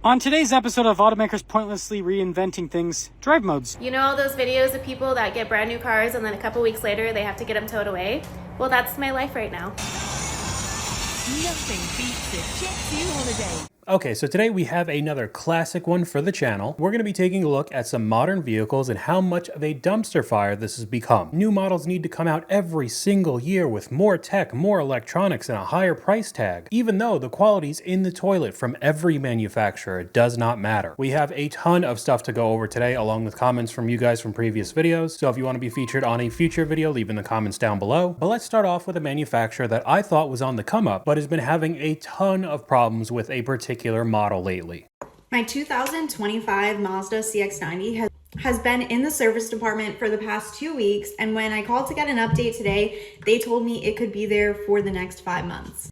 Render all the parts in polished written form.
On today's episode of Automakers Pointlessly Reinventing Things, drive modes. You know all those videos of people that get brand new cars and then a couple weeks later they have to get them towed away? Well, that's my life right now. Nothing beats a Jet 2 holiday. Okay, so today we have another classic one for the channel. We're going to be taking a look at some modern vehicles and how much of a dumpster fire this has become. New models need to come out every single year with more tech, more electronics, and a higher price tag. Even though the quality's in the toilet from every manufacturer, it does not matter. We have a ton of stuff to go over today, along with comments from you guys from previous videos. So if you want to be featured on a future video, leave in the comments down below. But let's start off with a manufacturer that I thought was on the come up, but has been having a ton of problems with a particular model lately. My 2025 Mazda CX-90 has been in the service department for the past 2 weeks, and when I called to get an update today, they told me it could be there for the next 5 months.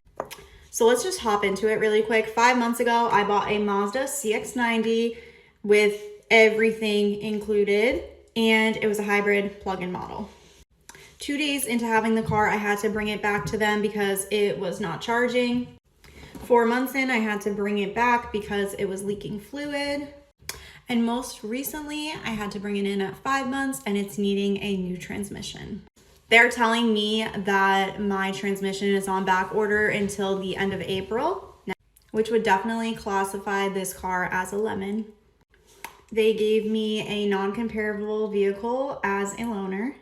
So let's just hop into it really quick. 5 months ago, I bought a Mazda CX-90 with everything included, and it was a hybrid plug-in model. 2 days into having the car, I had to bring it back to them because it was not charging. 4 months in, I had to bring it back because it was leaking fluid. And most recently, I had to bring it in at 5 months and it's needing a new transmission. They're telling me that my transmission is on back order until the end of April, which would definitely classify this car as a lemon. They gave me a non-comparable vehicle as a loaner.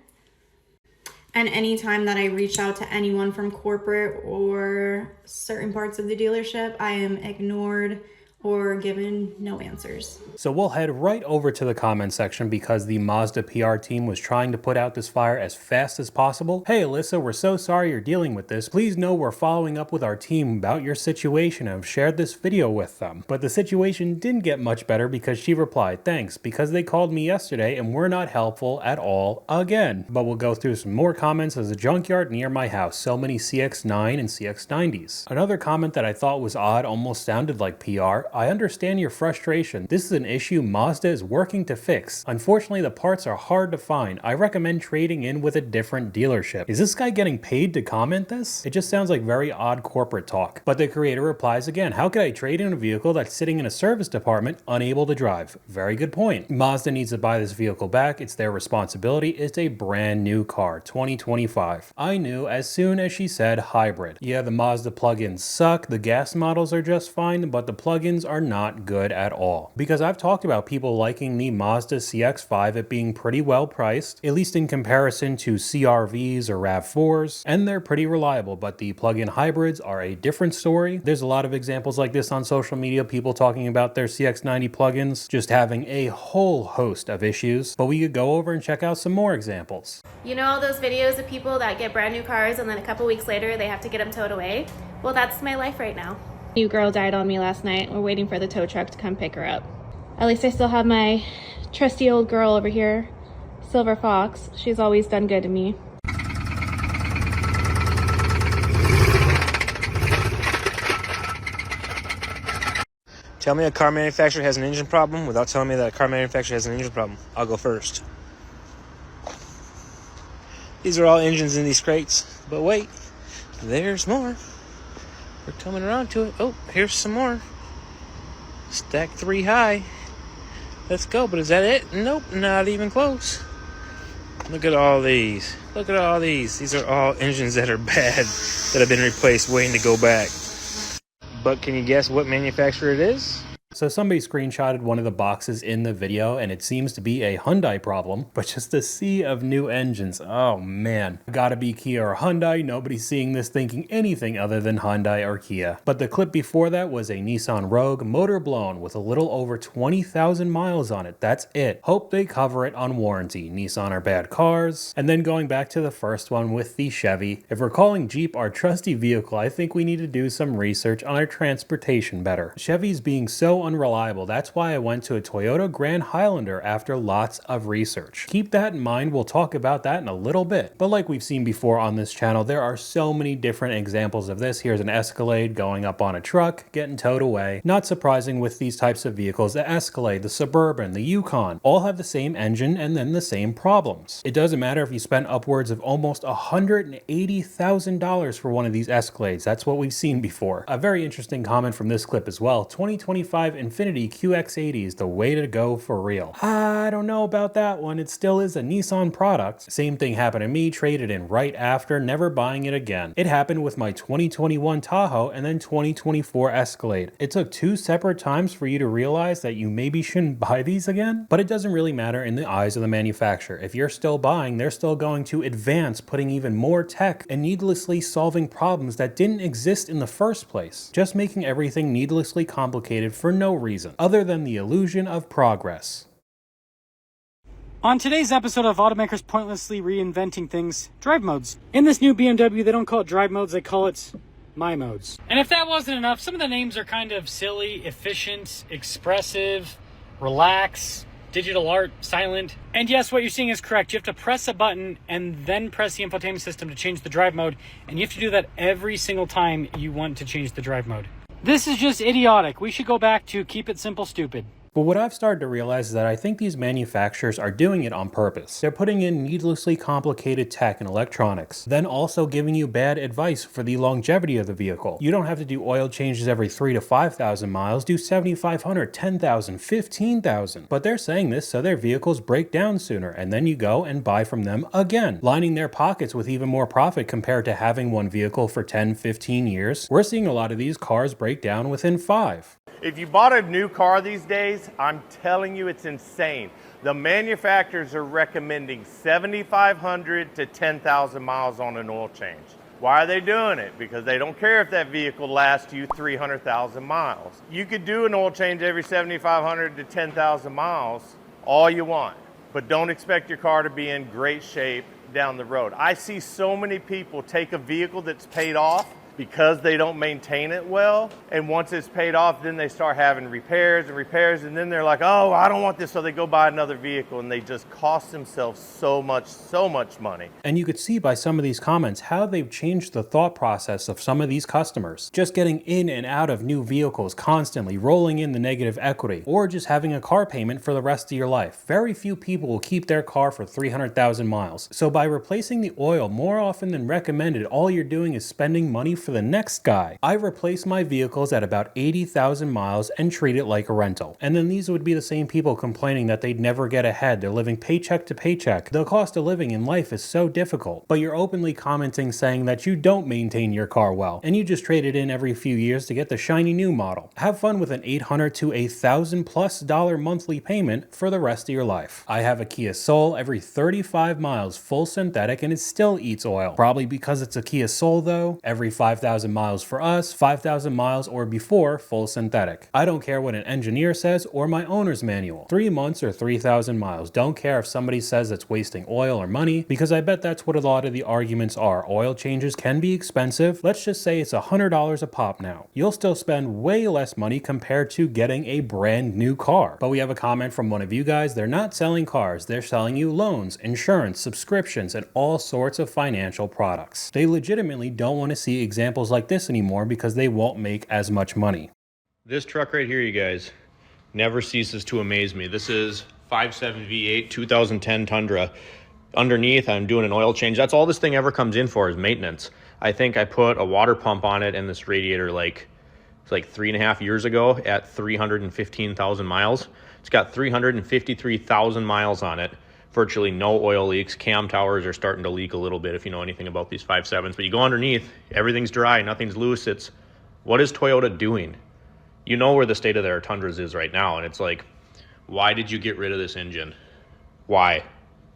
And anytime that I reach out to anyone from corporate or certain parts of the dealership, I am ignored or given no answers. So we'll head right over to the comment section because the Mazda PR team was trying to put out this fire as fast as possible. Hey Alyssa, we're so sorry you're dealing with this. Please know we're following up with our team about your situation and have shared this video with them. But the situation didn't get much better because she replied, thanks, because they called me yesterday and were not helpful at all again. But we'll go through some more comments as a junkyard near my house. So many CX-9 and CX-90s. Another comment that I thought was odd almost sounded like PR. I understand your frustration. This is an issue Mazda is working to fix. Unfortunately, the parts are hard to find. I recommend trading in with a different dealership. Is this guy getting paid to comment this? It just sounds like very odd corporate talk. But the creator replies again, how could I trade in a vehicle that's sitting in a service department unable to drive? Very good point. Mazda needs to buy this vehicle back. It's their responsibility. It's a brand new car, 2025. I knew as soon as she said hybrid. Yeah, the Mazda plugins suck. The gas models are just fine, but the plugins are not good at all. Because I've talked about people liking the Mazda CX-5 at being pretty well priced, at least in comparison to CR-Vs or RAV4s, and they're pretty reliable, but the plug-in hybrids are a different story. There's a lot of examples like this on social media, people talking about their CX-90 plugins just having a whole host of issues, but we could go over and check out some more examples. You know all those videos of people that get brand new cars and then a couple weeks later they have to get them towed away? Well, that's my life right now. New girl died on me last night. We're waiting for the tow truck to come pick her up. At least I still have my trusty old girl over here, Silver Fox. She's always done good to me. Tell me a car manufacturer has an engine problem without telling me that a car manufacturer has an engine problem. I'll go first. These are all engines in these crates. But wait, there's more. We're coming around to it. Oh, here's some more. Stack 3 high. Let's go. But is that it? Nope, not even close. Look at all these. Look at all these. These are all engines that are bad, that have been replaced, waiting to go back. But can you guess what manufacturer it is? So somebody screenshotted one of the boxes in the video and it seems to be a Hyundai problem, but just a sea of new engines. Oh man, gotta be Kia or Hyundai. Nobody's seeing this thinking anything other than Hyundai or Kia. But the clip before that was a Nissan Rogue, motor blown with a little over 20,000 miles on it. That's it. Hope they cover it on warranty. Nissan are bad cars. And then going back to the first one with the Chevy, if we're calling Jeep our trusty vehicle, I think we need to do some research on our transportation better. Chevy's being so unreliable. That's why I went to a Toyota Grand Highlander after lots of research. Keep that in mind. We'll talk about that in a little bit. But like we've seen before on this channel, there are so many different examples of this. Here's an Escalade going up on a truck, getting towed away. Not surprising with these types of vehicles, the Escalade, the Suburban, the Yukon, all have the same engine and then the same problems. It doesn't matter if you spend upwards of almost $180,000 for one of these Escalades. That's what we've seen before. A very interesting comment from this clip as well. 2025 Infiniti QX80 is the way to go for real. I don't know about that one, it still is a Nissan product. Same thing happened to me, traded in right after, never buying it again. It happened with my 2021 Tahoe and then 2024 Escalade. It took 2 separate times for you to realize that you maybe shouldn't buy these again, but it doesn't really matter in the eyes of the manufacturer. If you're still buying, they're still going to advance, putting even more tech and needlessly solving problems that didn't exist in the first place, just making everything needlessly complicated for no reason other than the illusion of progress. On today's episode of Automakers Pointlessly Reinventing Things, drive modes. In this new BMW, they don't call it drive modes, they call it my modes. And if that wasn't enough, some of the names are kind of silly, efficient, expressive, relax, digital art, silent. And yes, what you're seeing is correct. You have to press a button and then press the infotainment system to change the drive mode. And you have to do that every single time you want to change the drive mode. This is just idiotic. We should go back to keep it simple, stupid. But what I've started to realize is that I think these manufacturers are doing it on purpose. They're putting in needlessly complicated tech and electronics, then also giving you bad advice for the longevity of the vehicle. You don't have to do oil changes every 3,000 to 5,000 miles, do 7,500, 10,000, 15,000. But they're saying this so their vehicles break down sooner, and then you go and buy from them again, lining their pockets with even more profit compared to having one vehicle for 10, 15 years. We're seeing a lot of these cars break down within 5. If you bought a new car these days, I'm telling you it's insane. The manufacturers are recommending 7,500 to 10,000 miles on an oil change. Why are they doing it? Because they don't care if that vehicle lasts you 300,000 miles. You could do an oil change every 7,500 to 10,000 miles all you want, but don't expect your car to be in great shape down the road. I see so many people take a vehicle that's paid off because they don't maintain it well, and once it's paid off, then they start having repairs, and then they're like, oh, I don't want this, so they go buy another vehicle, and they just cost themselves so much money. And you could see by some of these comments how they've changed the thought process of some of these customers. Just getting in and out of new vehicles constantly, rolling in the negative equity, or just having a car payment for the rest of your life. Very few people will keep their car for 300,000 miles. So by replacing the oil more often than recommended, all you're doing is spending money for the next guy. I replace my vehicles at about 80,000 miles and treat it like a rental. And then these would be the same people complaining that they'd never get ahead. They're living paycheck to paycheck. The cost of living in life is so difficult. But you're openly commenting saying that you don't maintain your car well, and you just trade it in every few years to get the shiny new model. Have fun with an $800 to $1,000+ monthly payment for the rest of your life. I have a Kia Soul every 35 miles, full synthetic, and it still eats oil. Probably because it's a Kia Soul though. Every 5,000 miles for us, 5,000 miles or before full synthetic. I don't care what an engineer says or my owner's manual. 3 months or 3,000 miles. Don't care if somebody says it's wasting oil or money, because I bet that's what a lot of the arguments are. Oil changes can be expensive. Let's just say it's $100 a pop now. You'll still spend way less money compared to getting a brand new car. But we have a comment from one of you guys. They're not selling cars. They're selling you loans, insurance, subscriptions, and all sorts of financial products. They legitimately don't want to see examples like this anymore because they won't make as much money. This truck right here, you guys, never ceases to amaze me. This is 5.7 V8 2010 Tundra. Underneath, I'm doing an oil change. That's all this thing ever comes in for is maintenance. I think I put a water pump on it and this radiator like 3.5 years ago at 315,000 miles. It's got 353,000 miles on it. Virtually no oil leaks. Cam towers are starting to leak a little bit if you know anything about these 5.7s. But you go underneath, everything's dry, nothing's loose. It's, what is Toyota doing? You know where the state of their Tundras is right now. And it's like, why did you get rid of this engine? Why?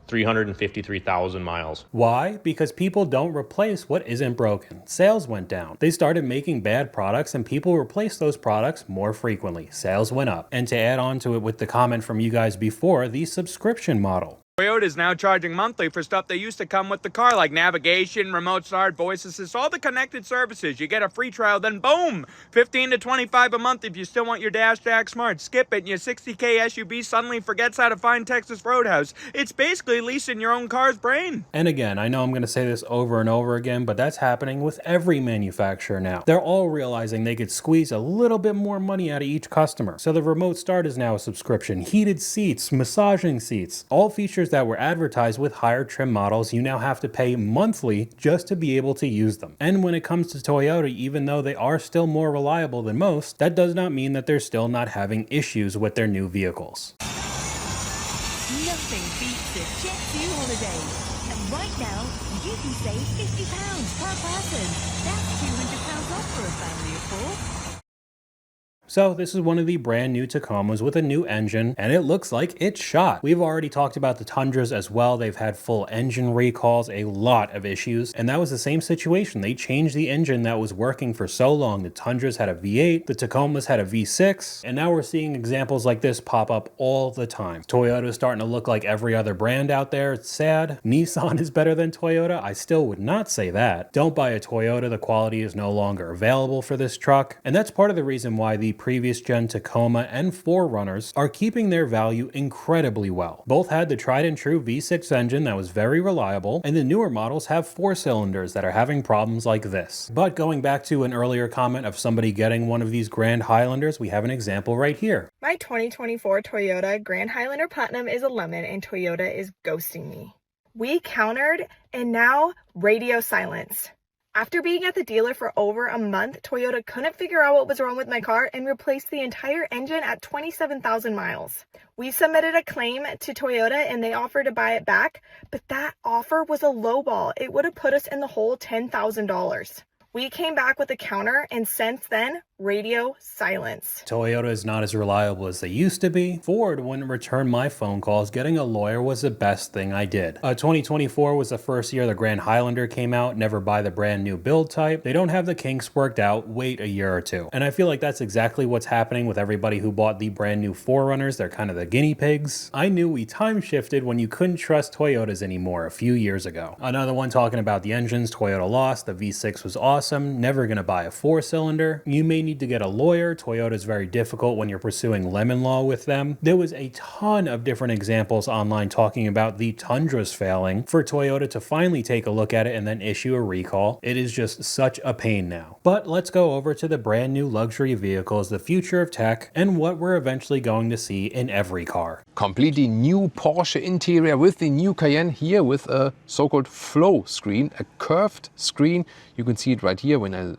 353,000 miles. Why? Because people don't replace what isn't broken. Sales went down. They started making bad products and people replaced those products more frequently. Sales went up. And to add on to it with the comment from you guys before, the subscription model. Toyota is now charging monthly for stuff that used to come with the car, like navigation, remote start, voice assist, all the connected services. You get a free trial, then boom, $15 to $25 a month if you still want your Dash Jack Smart. Skip it, and your $60K SUV suddenly forgets how to find Texas Roadhouse. It's basically leasing your own car's brain. And again, I know I'm going to say this over and over again, but that's happening with every manufacturer now. They're all realizing they could squeeze a little bit more money out of each customer. So the remote start is now a subscription. Heated seats, massaging seats, all features features that were advertised with higher trim models, you now have to pay monthly just to be able to use them. And when it comes to Toyota, even though they are still more reliable than most, that does not mean that they're still not having issues with their new vehicles. Nothing beats a Jet2 holiday. And right now, you can save £50 per person. That's £200 off for a family of 4. So this is one of the brand new Tacomas with a new engine, and it looks like it's shot. We've already talked about the Tundras as well. They've had full engine recalls, a lot of issues, and that was the same situation. They changed the engine that was working for so long. The Tundras had a V8, the Tacomas had a V6, and now we're seeing examples like this pop up all the time. Toyota is starting to look like every other brand out there. It's sad. Nissan is better than Toyota. I still would not say that. Don't buy a Toyota. The quality is no longer available for this truck, and that's part of the reason why the previous gen Tacoma and 4Runners are keeping their value incredibly well. Both had the tried and true V6 engine that was very reliable, and the newer models have 4 cylinders that are having problems like this. But going back to an earlier comment of somebody getting one of these Grand Highlanders, we have an example right here. My 2024 Toyota Grand Highlander Platinum is a lemon and Toyota is ghosting me. We countered and now radio silence. After being at the dealer for over a month, Toyota couldn't figure out what was wrong with my car and replaced the entire engine at 27,000 miles. We submitted a claim to Toyota and they offered to buy it back, but that offer was a lowball. It would have put us in the hole $10,000. We came back with a counter, and since then, radio silence. Toyota is not as reliable as they used to be. Ford wouldn't return my phone calls. Getting a lawyer was the best thing I did. 2024 was the first year the Grand Highlander came out. Never buy the brand new build type. They don't have the kinks worked out. Wait a year or two. And I feel like that's exactly what's happening with everybody who bought the brand new 4Runners. They're kind of the guinea pigs. I knew we time shifted when you couldn't trust Toyotas anymore a few years ago. Another one talking about the engines Toyota lost. The V6 was awesome. Never gonna buy a 4-cylinder. You may need to get a lawyer. Toyota is very difficult when you're pursuing lemon law with them. There was a ton of different examples online talking about the Tundras failing for Toyota to finally take a look at it and then issue a recall. It is just such a pain now. But let's go over to the brand new luxury vehicles, the future of tech, and what we're eventually going to see in every car. Completely new Porsche interior with the new Cayenne here with a so-called flow screen, a curved screen. You can see it right here when I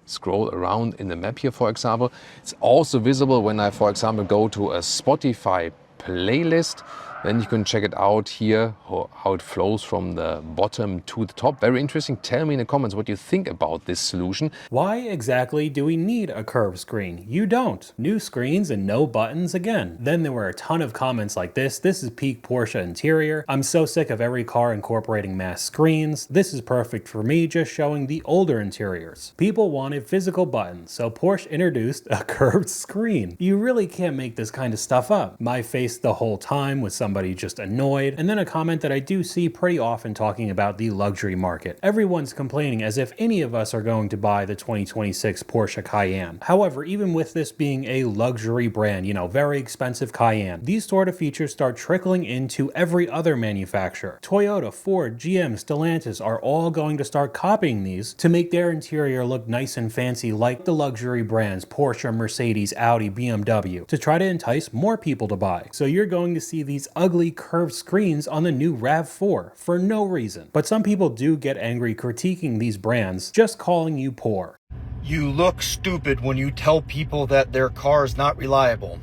scroll around in the map here, for example. It's also visible when I, for example, go to a Spotify playlist. Then you can check it out here, how it flows from the bottom to the top. Very interesting. Tell me in the comments what you think about this solution. Why exactly do we need a curved screen? You don't. New screens and no buttons again. Then there were a ton of comments like this. This is peak Porsche interior. I'm so sick of every car incorporating mass screens. This is perfect for me, just showing the older interiors. People wanted physical buttons, so Porsche introduced a curved screen. You really can't make this kind of stuff up. My face the whole time with somebody just annoyed, and then a comment that I do see pretty often talking about the luxury market. Everyone's complaining as if any of us are going to buy the 2026 Porsche Cayenne. However, even with this being a luxury brand, very expensive Cayenne, these sort of features start trickling into every other manufacturer. Toyota, Ford, GM, Stellantis are all going to start copying these to make their interior look nice and fancy like the luxury brands Porsche, Mercedes, Audi, BMW, to try to entice more people to buy. So you're going to see these ugly curved screens on the new RAV4 for no reason. But some people do get angry critiquing these brands, just calling you poor. You look stupid when you tell people that their car is not reliable.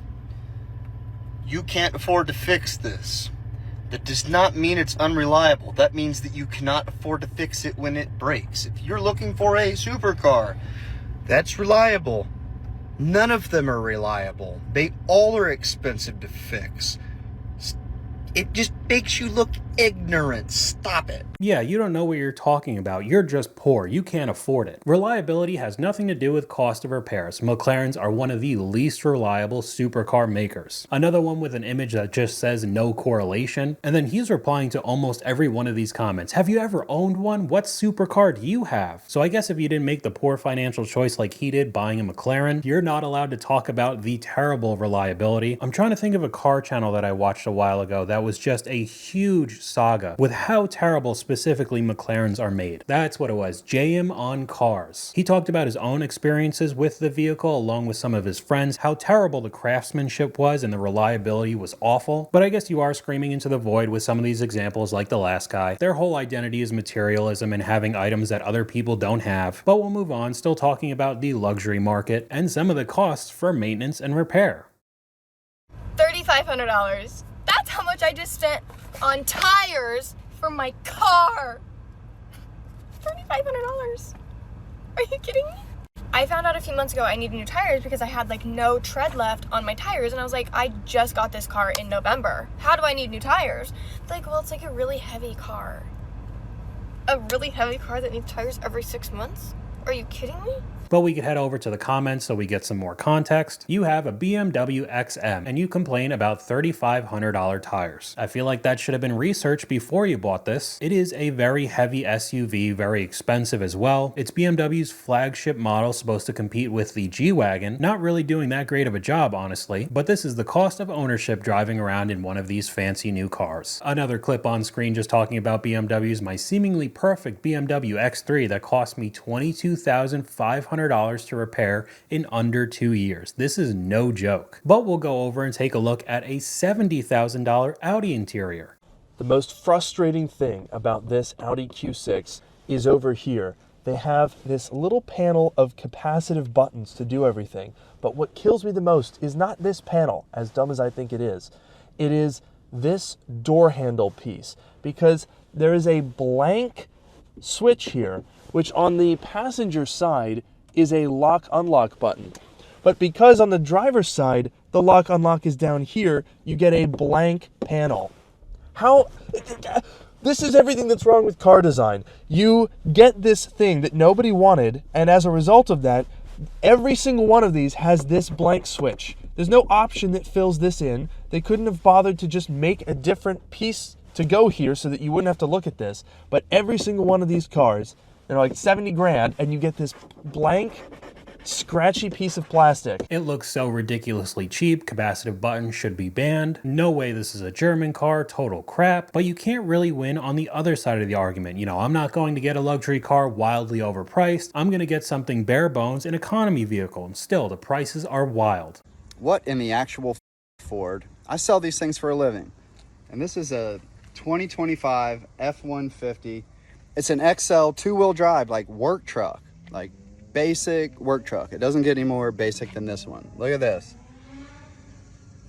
You can't afford to fix this. That does not mean it's unreliable. That means that you cannot afford to fix it when it breaks. If you're looking for a supercar that's reliable, none of them are reliable. They all are expensive to fix. It just makes you look ignorant. Stop it. Yeah, you don't know what you're talking about. You're just poor. You can't afford it. Reliability has nothing to do with cost of repairs. McLarens are one of the least reliable supercar makers. Another one with an image that just says no correlation. And then he's replying to almost every one of these comments. Have you ever owned one? What supercar do you have? So I guess if you didn't make the poor financial choice like he did, buying a McLaren, you're not allowed to talk about the terrible reliability. I'm trying to think of a car channel that I watched a while ago that that was just a huge saga with how terrible specifically McLarens are made. That's what it was, JM on cars. He talked about his own experiences with the vehicle along with some of his friends, how terrible the craftsmanship was and the reliability was awful. But I guess you are screaming into the void with some of these examples like the last guy. Their whole identity is materialism and having items that other people don't have. But we'll move on, still talking about the luxury market and some of the costs for maintenance and repair. $3,500. That's how much I just spent on tires for my car. $3,500. Are you kidding me? I found out a few months ago I needed new tires because I had like no tread left on my tires, and I was like, I just got this car in November. How do I need new tires? It's like, well, it's like a really heavy car. A really heavy car that needs tires every 6 months? Are you kidding me? But we could head over to the comments so we get some more context. You have a BMW XM and you complain about $3,500 tires. I feel like that should have been researched before you bought this. It is a very heavy SUV, very expensive as well. It's BMW's flagship model, supposed to compete with the G-Wagon. Not really doing that great of a job, honestly, but this is the cost of ownership driving around in one of these fancy new cars. Another clip on screen just talking about BMWs, my seemingly perfect BMW X3 that cost me $22,500 to repair in under 2 years. This is no joke. But we'll go over and take a look at a $70,000 Audi interior. The most frustrating thing about this Audi Q6 is over here. They have this little panel of capacitive buttons to do everything. But what kills me the most is not this panel, as dumb as I think it is. It is this door handle piece, because there is a blank switch here, which on the passenger side is a lock-unlock button. But because on the driver's side, the lock-unlock is down here, you get a blank panel. How? This is everything that's wrong with car design. You get this thing that nobody wanted, and as a result of that, every single one of these has this blank switch. There's no option that fills this in. They couldn't have bothered to just make a different piece to go here so that you wouldn't have to look at this. But every single one of these cars, they're like 70 grand, and you get this blank, scratchy piece of plastic. It looks so ridiculously cheap. Capacitive buttons should be banned. No way this is a German car, total crap. But you can't really win on the other side of the argument. You know, I'm not going to get a luxury car wildly overpriced. I'm going to get something bare bones, an economy vehicle, and still the prices are wild. What in the actual Ford? I sell these things for a living. And this is a 2025 F-150. It's an XL two-wheel drive, like work truck, like basic work truck. It doesn't get any more basic than this one. Look at this.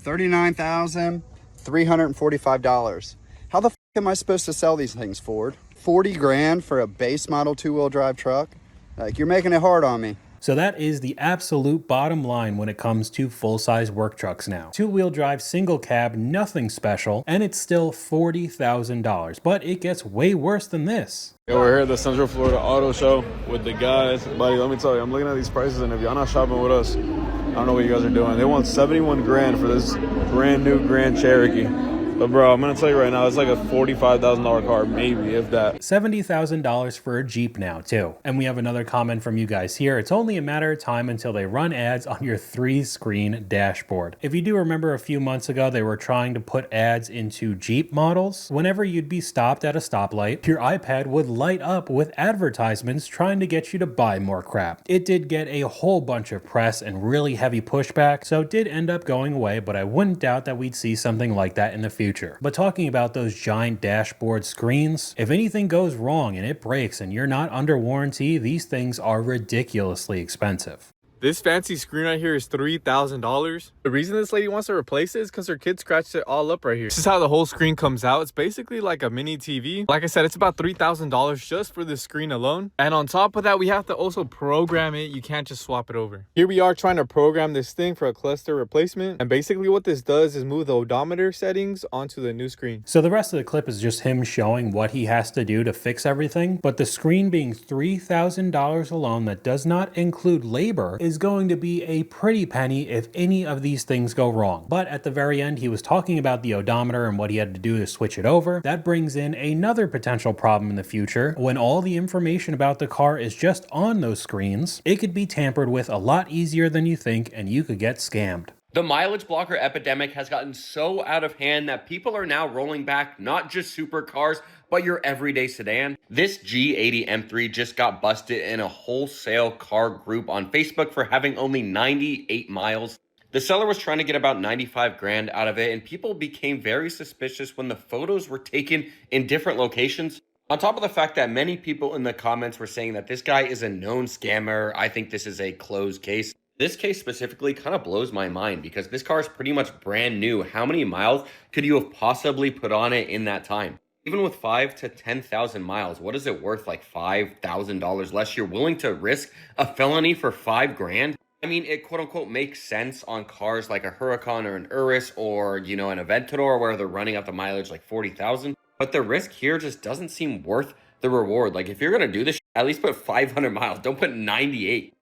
$39,345. How the f am I supposed to sell these things, Ford? 40 grand for a base model two-wheel drive truck? Like, you're making it hard on me. So that is the absolute bottom line when it comes to full-size work trucks now. Two-wheel drive, single cab, nothing special, and it's still $40,000. But it gets way worse than this. Yeah, we're here at the Central Florida Auto Show with the guys. Buddy, let me tell you, I'm looking at these prices, and if y'all not shopping with us, I don't know what you guys are doing. They want 71 grand for this brand new Grand Cherokee. But bro, I'm gonna tell you right now, it's like a $45,000 car, maybe, if that. $70,000 for a Jeep now, too. And we have another comment from you guys here. It's only a matter of time until they run ads on your 3-screen dashboard. If you do remember a few months ago, they were trying to put ads into Jeep models. Whenever you'd be stopped at a stoplight, your iPad would light up with advertisements trying to get you to buy more crap. It did get a whole bunch of press and really heavy pushback, so it did end up going away, but I wouldn't doubt that we'd see something like that in the future. But talking about those giant dashboard screens, if anything goes wrong and it breaks and you're not under warranty, these things are ridiculously expensive. This fancy screen right here is $3,000. The reason this lady wants to replace it is because her kid scratched it all up right here. This is how the whole screen comes out. It's basically like a mini TV. Like I said, it's about $3,000 just for this screen alone. And on top of that, we have to also program it. You can't just swap it over. Here we are trying to program this thing for a cluster replacement. And basically what this does is move the odometer settings onto the new screen. So the rest of the clip is just him showing what he has to do to fix everything. But the screen being $3,000 alone that does not include labor is going to be a pretty penny if any of these things go wrong. But at the very end, he was talking about the odometer and what he had to do to switch it over. That brings in another potential problem in the future. When all the information about the car is just on those screens, it could be tampered with a lot easier than you think, and you could get scammed. The mileage blocker epidemic has gotten so out of hand that people are now rolling back not just supercars, but your everyday sedan. This G80 M3 just got busted in a wholesale car group on Facebook for having only 98 miles. The seller was trying to get about 95 grand out of it, and people became very suspicious when the photos were taken in different locations. On top of the fact that many people in the comments were saying that this guy is a known scammer, I think this is a closed case. This case specifically kind of blows my mind because this car is pretty much brand new. How many miles could you have possibly put on it in that time? Even with 5 to 10,000 miles, what is it worth? Like $5,000 less? You're willing to risk a felony for 5 grand? I mean, it quote unquote makes sense on cars like a Huracan or an Urus or, you know, an Aventador where they're running out the mileage like 40,000. But the risk here just doesn't seem worth the reward. Like if you're going to do this, at least put 500 miles. Don't put 98.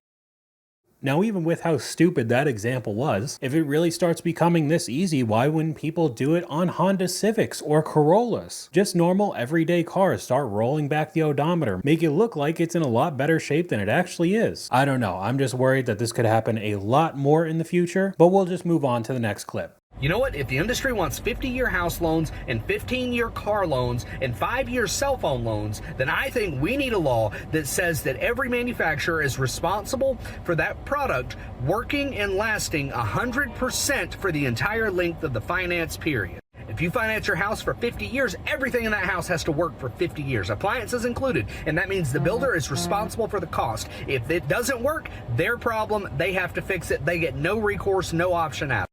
Now, even with how stupid that example was, if it really starts becoming this easy, why wouldn't people do it on Honda Civics or Corollas? Just normal everyday cars start rolling back the odometer, make it look like it's in a lot better shape than it actually is. I don't know, I'm just worried that this could happen a lot more in the future, but we'll just move on to the next clip. You know what? If the industry wants 50-year house loans and 15-year car loans and 5-year cell phone loans, then I think we need a law that says that every manufacturer is responsible for that product working and lasting 100% for the entire length of the finance period. If you finance your house for 50 years, everything in that house has to work for 50 years, appliances included, and that means the builder is responsible for the cost. If it doesn't work, their problem, they have to fix it. They get no recourse, no option out.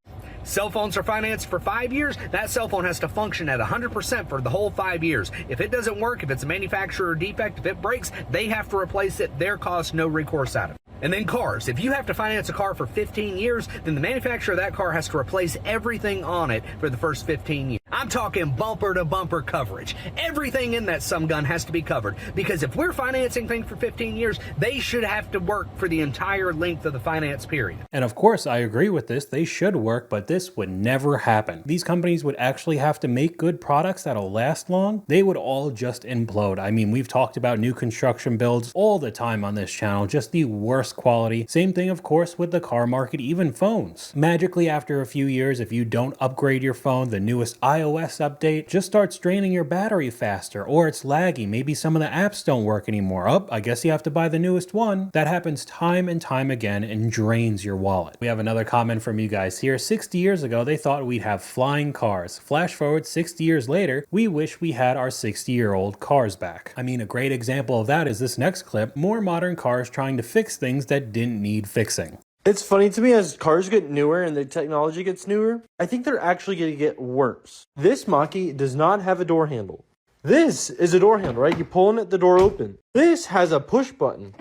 Cell phones are financed for 5 years. That cell phone has to function at 100% for the whole 5 years. If it doesn't work, if it's a manufacturer defect, if it breaks, they have to replace it. Their cost, no recourse out of it. And then cars. If you have to finance a car for 15 years, then the manufacturer of that car has to replace everything on it for the first 15 years. I'm talking bumper to bumper coverage. Everything in that some gun has to be covered, because if we're financing things for 15 years, they should have to work for the entire length of the finance period. And of course, I agree with this. They should work, but this would never happen. These companies would actually have to make good products that'll last long. They would all just implode. I mean, we've talked about new construction builds all the time on this channel, just the worst quality. Same thing, of course, with the car market, even phones. Magically, after a few years, if you don't upgrade your phone, the newest iOS update just starts draining your battery faster, or it's laggy. Maybe some of the apps don't work anymore. Oh, I guess you have to buy the newest one. That happens time and time again and drains your wallet. We have another comment from you guys here. 60 years ago, they thought we'd have flying cars. Flash forward 60 years later, we wish we had our 60-year-old cars back. I mean, a great example of that is this next clip. More modern cars trying to fix things that didn't need fixing. It's funny to me, as cars get newer and the technology gets newer, I think they're actually going to get worse. This Mach-E does not have a door handle. This is a door handle, right? You pull in it, the door opens. This has a push button.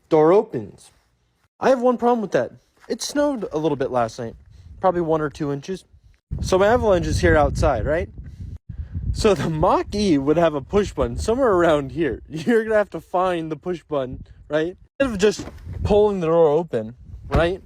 Door opens. I have one problem with that. It snowed a little bit last night. Probably 1 or 2 inches. So my Avalanche is here outside, right? So the Mach-E would have a push button somewhere around here. You're going to have to find the push button, right? Instead of just pulling the door open, right?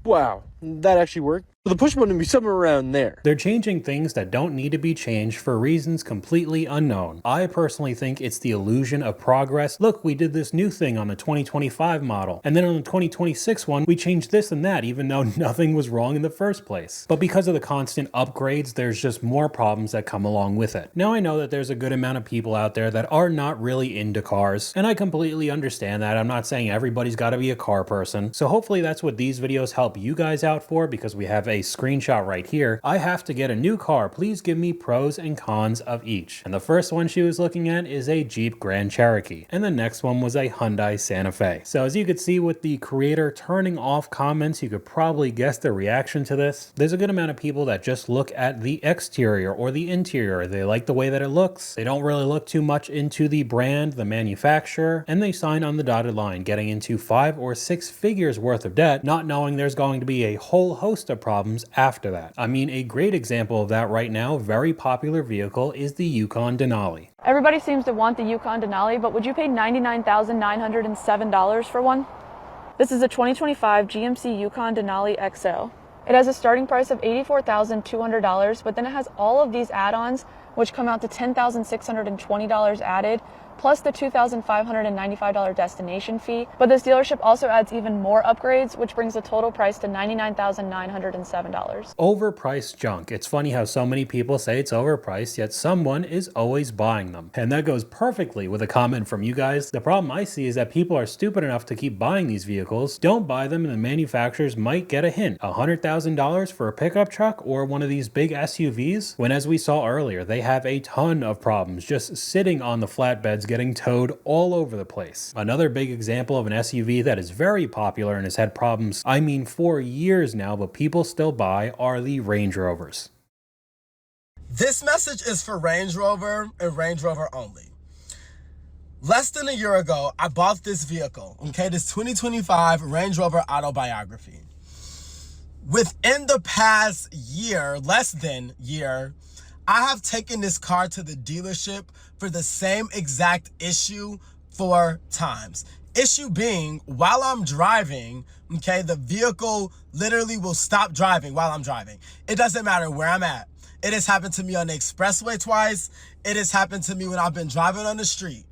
Wow, that actually worked. So the push button would be somewhere around there. They're changing things that don't need to be changed for reasons completely unknown. I personally think it's the illusion of progress. Look, we did this new thing on the 2025 model, and then on the 2026 one, we changed this and that, even though nothing was wrong in the first place. But because of the constant upgrades, there's just more problems that come along with it. Now I know that there's a good amount of people out there that are not really into cars, and I completely understand that. I'm not saying everybody's got to be a car person. So hopefully that's what these videos help you guys out for, because we have a screenshot right here. I have to get a new car. Please give me pros and cons of each. And the first one she was looking at is a Jeep Grand Cherokee. And the next one was a Hyundai Santa Fe. So as you could see with the creator turning off comments, you could probably guess the reaction to this. There's a good amount of people that just look at the exterior or the interior. They like the way that it looks. They don't really look too much into the brand, the manufacturer, and they sign on the dotted line, getting into 5 or 6 figures worth of debt, not knowing there's going to be a whole host of problems after that. I mean, a great example of that right now, very popular vehicle, is the Yukon Denali. Everybody seems to want the Yukon Denali, but would you pay $99,907 for one? This is a 2025 GMC Yukon Denali XL. It has a starting price of $84,200, but then it has all of these add-ons, which come out to $10,620 added, plus the $2,595 destination fee, but this dealership also adds even more upgrades, which brings the total price to $99,907. Overpriced junk. It's funny how so many people say it's overpriced, yet someone is always buying them. And that goes perfectly with a comment from you guys. The problem I see is that people are stupid enough to keep buying these vehicles, don't buy them, and the manufacturers might get a hint. $100,000 for a pickup truck or one of these big SUVs, when as we saw earlier, they have a ton of problems just sitting on the flatbeds getting towed all over the place. Another big example of an SUV that is very popular and has had problems, I mean for years now, but people still buy, are the Range Rovers. This message is for Range Rover and Range Rover only. Less than a year ago, I bought this vehicle, okay, this 2025 Range Rover Autobiography. Within the past year, less than year, I have taken this car to the dealership for the same exact issue 4 times. Issue being, while I'm driving, okay, the vehicle literally will stop driving while I'm driving. It doesn't matter where I'm at. It has happened to me on the expressway twice. It has happened to me when I've been driving on the street.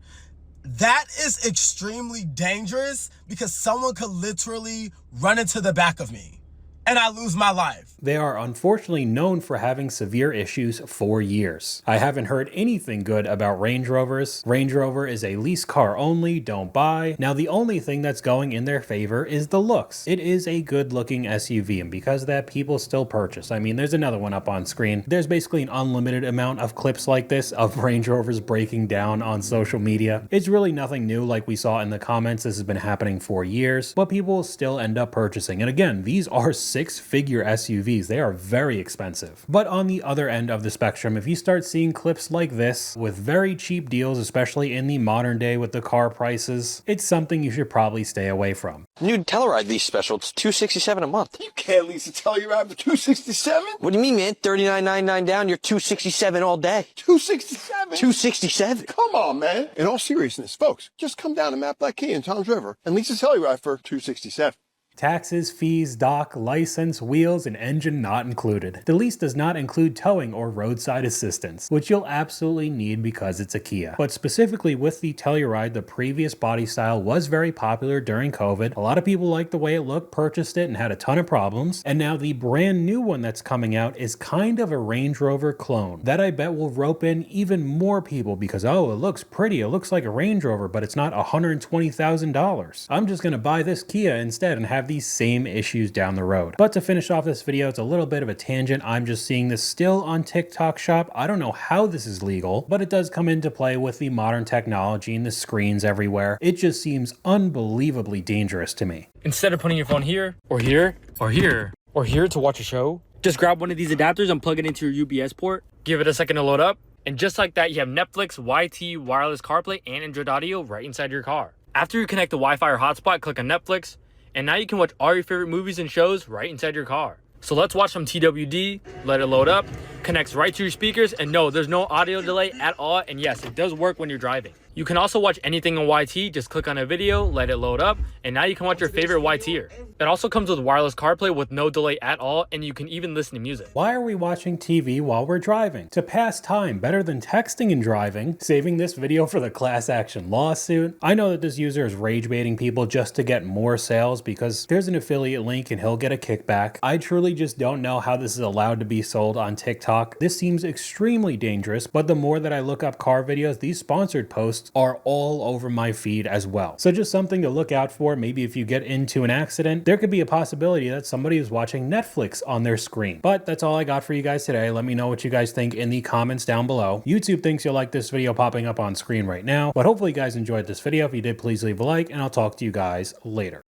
That is extremely dangerous because someone could literally run into the back of me and I lose my life. They are unfortunately known for having severe issues for years. I haven't heard anything good about Range Rovers. Range Rover is a lease car only, don't buy. Now the only thing that's going in their favor is the looks. It is a good looking SUV, and because of that, people still purchase. I mean, there's another one up on screen. There's basically an unlimited amount of clips like this of Range Rovers breaking down on social media. It's really nothing new like we saw in the comments. This has been happening for years, but people will still end up purchasing. And again, these are 6-figure SUVs. They are very expensive. But on the other end of the spectrum, if you start seeing clips like this with very cheap deals, especially in the modern day with the car prices, it's something you should probably stay away from. New Telluride lease special, it's $267 a month. You can't lease a Telluride for $267. What do you mean, man? $39.99 down, you're $267 all day. $267? $267. Come on, man. In all seriousness, folks, just come down to Map Black Key in Tom's River and lease a Telluride for $267. Taxes, fees, dock, license, wheels, and engine not included. The lease does not include towing or roadside assistance, which you'll absolutely need because it's a Kia. But specifically with the Telluride, the previous body style was very popular during COVID. A lot of people liked the way it looked, purchased it, and had a ton of problems. And now the brand new one that's coming out is kind of a Range Rover clone. That I bet will rope in even more people because, oh, it looks pretty, it looks like a Range Rover, but it's not $120,000. I'm just gonna buy this Kia instead and have these same issues down the road. But to finish off this video, it's a little bit of a tangent. I'm just seeing this still on TikTok Shop. I don't know how this is legal, but it does come into play with the modern technology and the screens everywhere. It just seems unbelievably dangerous to me. Instead of putting your phone here, or here, or here, or here to watch a show, just grab one of these adapters and plug it into your UPS port. Give it a second to load up, and just like that, you have Netflix, YT, wireless CarPlay, and Android Audio right inside your car. After you connect the Wi-Fi or hotspot, click on Netflix, and now you can watch all your favorite movies and shows right inside your car. So let's watch some TWD, let it load up, connects right to your speakers, and no, there's no audio delay at all, and yes, it does work when you're driving. You can also watch anything on YT, just click on a video, let it load up, and now you can watch your favorite YTer. It also comes with wireless CarPlay with no delay at all, and you can even listen to music. Why are we watching TV while we're driving? To pass time, better than texting and driving. Saving this video for the class action lawsuit. I know that this user is rage baiting people just to get more sales because there's an affiliate link and he'll get a kickback. I truly just don't know how this is allowed to be sold on TikTok. This seems extremely dangerous, but the more that I look up car videos, these sponsored posts are all over my feed as well. So just something to look out for. Maybe if you get into an accident, there could be a possibility that somebody is watching Netflix on their screen. But that's all I got for you guys today. Let me know what you guys think in the comments down below. YouTube thinks you'll like this video popping up on screen right now, but hopefully you guys enjoyed this video. If you did, please leave a like, and I'll talk to you guys later.